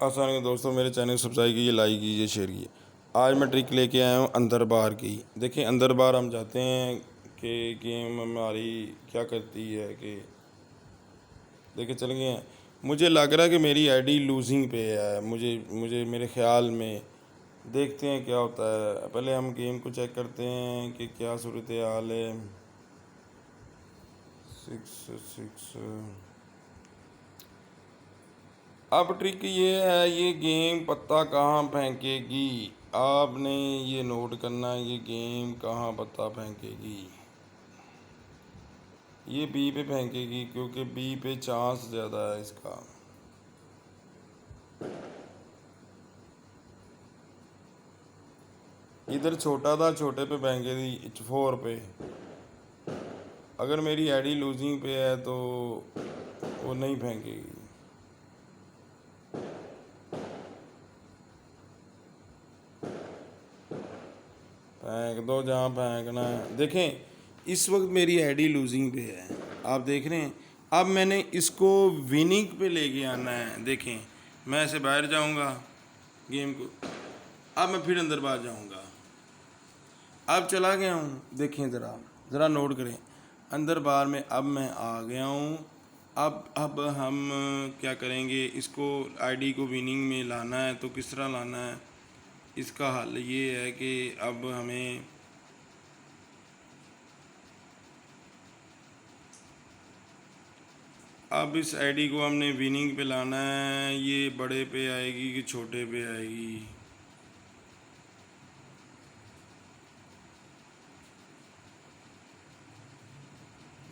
आसान दोस्तों, मेरे चैनल को सब्सक्राइब कीजिए, लाइक कीजिए, शेयर कीजिए। आज मैं ट्रिक लेके आया हूँ अंदर बाहर की। देखिए अंदर बाहर हम जाते हैं कि गेम हमारी क्या करती है कि देखिए चल गए हैं। मुझे लग रहा है कि मेरी आईडी लूजिंग पे है। मुझे मुझे मेरे ख्याल में देखते हैं क्या होता है। पहले हम गेम को चेक करते हैं कि क्या सूरत हाल है। 6 6 अब ट्रिक ये है, ये गेम पत्ता कहाँ फेंकेगी। आपने ये नोट करना है, ये गेम कहाँ पत्ता फेंकेगी। ये बी पे फेंकेगी क्योंकि बी पे चांस ज़्यादा है इसका। इधर छोटा था, छोटे पे फेंकेगी 4 पे। अगर मेरी आईडी लूजिंग पे है तो वो नहीं फेंकेगी। फेंक दो जहाँ फेंकना है। देखें इस वक्त मेरी आईडी लूजिंग पे है, आप देख रहे हैं। अब मैंने इसको विनिंग पे लेके आना है। देखें मैं ऐसे बाहर जाऊंगा गेम को, अब मैं फिर अंदर बाहर जाऊंगा। अब चला गया हूँ, देखें ज़रा ज़रा नोट करें। अंदर बाहर में अब मैं आ गया हूँ। अब हम क्या करेंगे, इसको आईडी को विनिंग में लाना है तो किस तरह लाना है। इसका हल ये है कि अब हमें अब इस आईडी को हमने विनिंग पे लाना है। ये बड़े पे आएगी कि छोटे पे आएगी।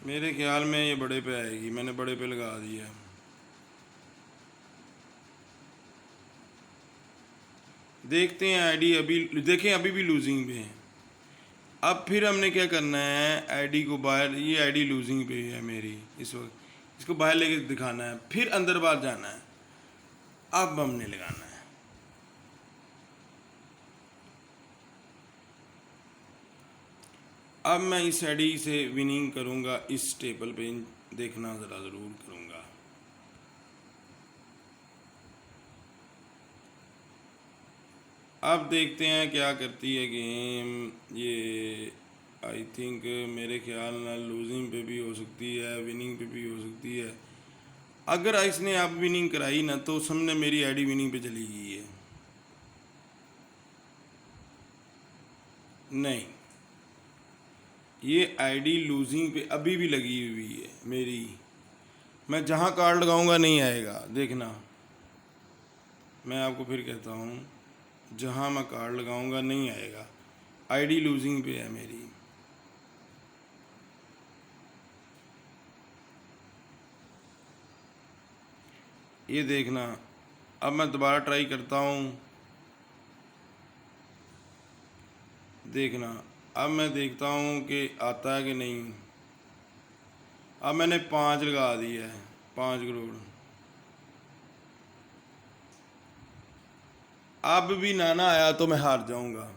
मेरे ख्याल में ये बड़े पे आएगी, मैंने बड़े पे लगा दिया। देखते हैं आईडी अभी, देखें अभी भी लूजिंग पे है। अब फिर हमने क्या करना है, आईडी को बाहर, ये आईडी लूजिंग पे है मेरी इस वक्त, इसको बाहर लेके दिखाना है, फिर अंदर बाहर जाना है। अब हमने लगाना है। अब मैं इस आईडी से विनिंग करूंगा, इस टेबल पे देखना ज़रा ज़रूर करूंगा। अब देखते हैं क्या करती है गेम। ये आई थिंक मेरे ख्याल में लूजिंग पे भी हो सकती है, विनिंग पे भी हो सकती है। अगर इसने अब विनिंग कराई ना तो समझे मेरी आईडी विनिंग पे चली गई है। नहीं, ये आईडी लूजिंग पे अभी भी लगी हुई है मेरी। मैं जहाँ कार्ड लगाऊंगा नहीं आएगा, देखना। मैं आपको फिर कहता हूँ, जहाँ मैं कार्ड लगाऊंगा नहीं आएगा। आईडी लूजिंग पे है मेरी। ये देखना। अब मैं दोबारा ट्राई करता हूँ, देखना। अब मैं देखता हूँ कि आता है कि नहीं। अब मैंने 5 लगा दिया है, 5 करोड़। अब भी नाना आया तो मैं हार जाऊंगा।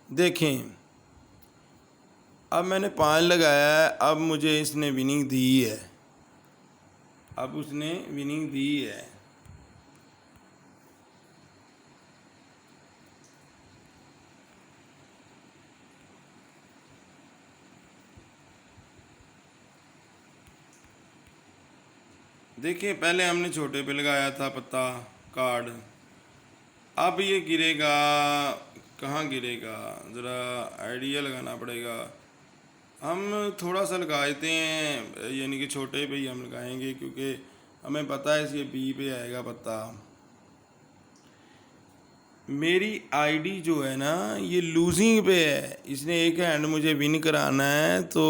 देखें अब मैंने 5 लगाया है, अब मुझे इसने विनिंग दी है। अब उसने विनिंग दी है। देखिए पहले हमने छोटे पे लगाया था पत्ता कार्ड। अब ये गिरेगा कहाँ गिरेगा, ज़रा आइडिया लगाना पड़ेगा। हम थोड़ा सा लगा देते हैं, यानी कि छोटे पे ही हम लगाएंगे क्योंकि हमें पता है इसके बी पे आएगा पत्ता। मेरी आईडी जो है ना ये लूजिंग पे है। इसने एक हैंड मुझे विन कराना है तो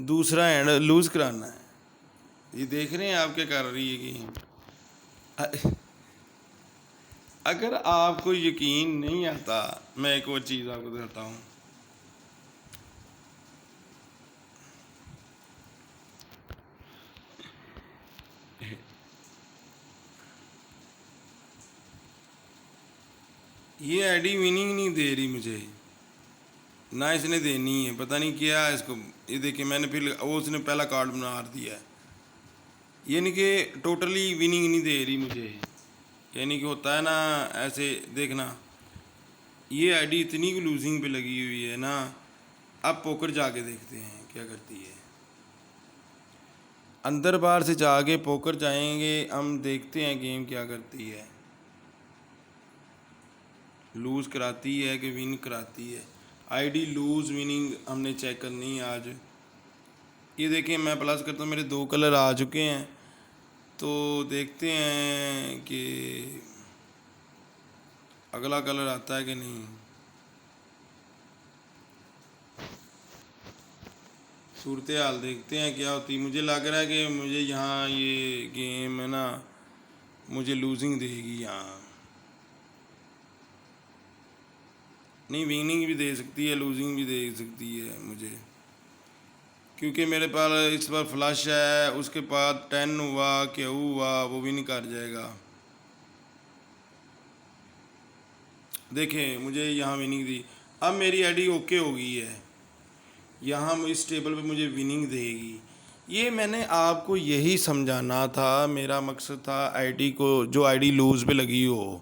दूसरा हैंड लूज कराना है। ये देख रहे हैं आप क्या कर रही है गेम। अगर आपको यकीन नहीं आता, मैं एक और चीज़ आपको बताता हूँ। ये आईडी विनिंग नहीं दे रही मुझे, ना इसने देनी है, पता नहीं क्या है इसको। ये देखिए मैंने फिर वो उसने पहला कार्ड बना दिया है, यानी कि टोटली विनिंग नहीं दे रही मुझे। यानी कि होता है ना ऐसे, देखना ये आईडी इतनी लूजिंग पे लगी हुई है ना। अब पोकर जाके देखते हैं क्या करती है। अंदर बाहर से जाके पोकर जाएंगे हम, देखते हैं गेम क्या करती है, लूज़ कराती है कि विन कराती है। आईडी लूज़ विनिंग हमने चेक करनी है आज। ये देखिए मैं प्लस करता हूँ, मेरे 2 कलर आ चुके हैं, तो देखते हैं कि अगला कलर आता है कि नहीं। सूरत हाल देखते हैं क्या होती। मुझे लग रहा है कि मुझे यहाँ ये गेम है ना मुझे लूजिंग देगी यहाँ। नहीं, विनिंग भी दे सकती है, लूजिंग भी दे सकती है मुझे, क्योंकि मेरे पास इस बार फ्लश है। उसके बाद 10 हुआ, क्या हुआ, वो भी नहीं कर जाएगा। देखें मुझे यहाँ विनिंग दी। अब मेरी आईडी ओके हो गई है, यहाँ इस टेबल पे मुझे विनिंग देगी। ये मैंने आपको यही समझाना था, मेरा मकसद था आईडी को, जो आईडी लूज़ पे लगी हो,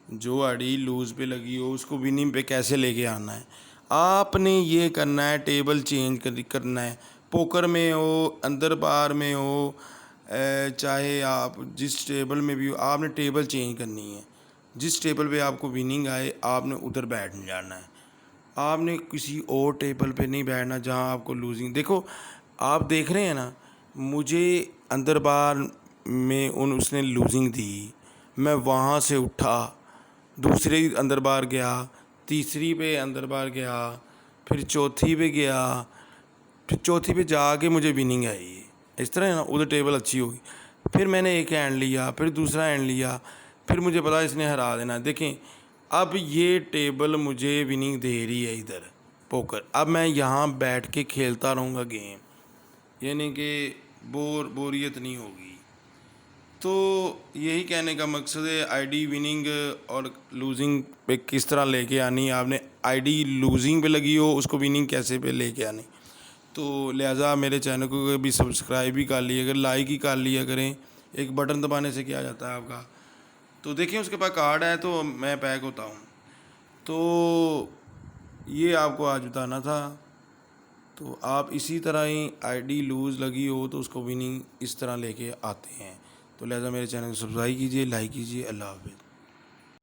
जो आईडी लूज़ पे लगी हो उसको विनिंग पे कैसे लेके आना है। आपने ये करना है, टेबल चेंज करना है। पोकर में हो, अंदर बार में हो, चाहे आप जिस टेबल में भी हो, आपने टेबल चेंज करनी है। जिस टेबल पे आपको विनिंग आए आपने उधर बैठ नहीं जाना है। आपने किसी और टेबल पे नहीं बैठना जहां आपको लूजिंग। देखो आप देख रहे हैं ना, मुझे अंदर बार में उसने लूजिंग दी, मैं वहाँ से उठा, दूसरे अंदर बार गया, तीसरी पे अंदर बार गया, फिर चौथी पे गया, फिर चौथी पे जाके मुझे विनिंग आई। इस तरह है ना, उधर टेबल अच्छी होगी। फिर मैंने एक हैंड लिया, फिर दूसरा हैंड लिया, फिर मुझे पता इसने हरा देना। देखें अब ये टेबल मुझे विनिंग दे रही है इधर पोकर। अब मैं यहाँ बैठ के खेलता रहूँगा गेम, यानी कि बोरियत नहीं होगी। तो यही कहने का मकसद है, आईडी विनिंग और लूजिंग पे किस तरह लेके आनी है। आपने आईडी लूजिंग पे लगी हो उसको विनिंग कैसे पे लेके आनी। तो लिहाजा मेरे चैनल को भी सब्सक्राइब भी कर लिया, अगर लाइक ही कर लिया करें। एक बटन दबाने से क्या जाता है आपका। तो देखिए उसके पास कार्ड है तो मैं पैक होता हूँ। तो ये आपको आज बताना था। तो आप इसी तरह ही आईडी लूज़ लगी हो तो उसको विनिंग इस तरह लेके आते हैं। तो लिहाजा मेरे चैनल को सब्सक्राइब कीजिए, लाइक कीजिए। अल्लाह हाफ़िज़।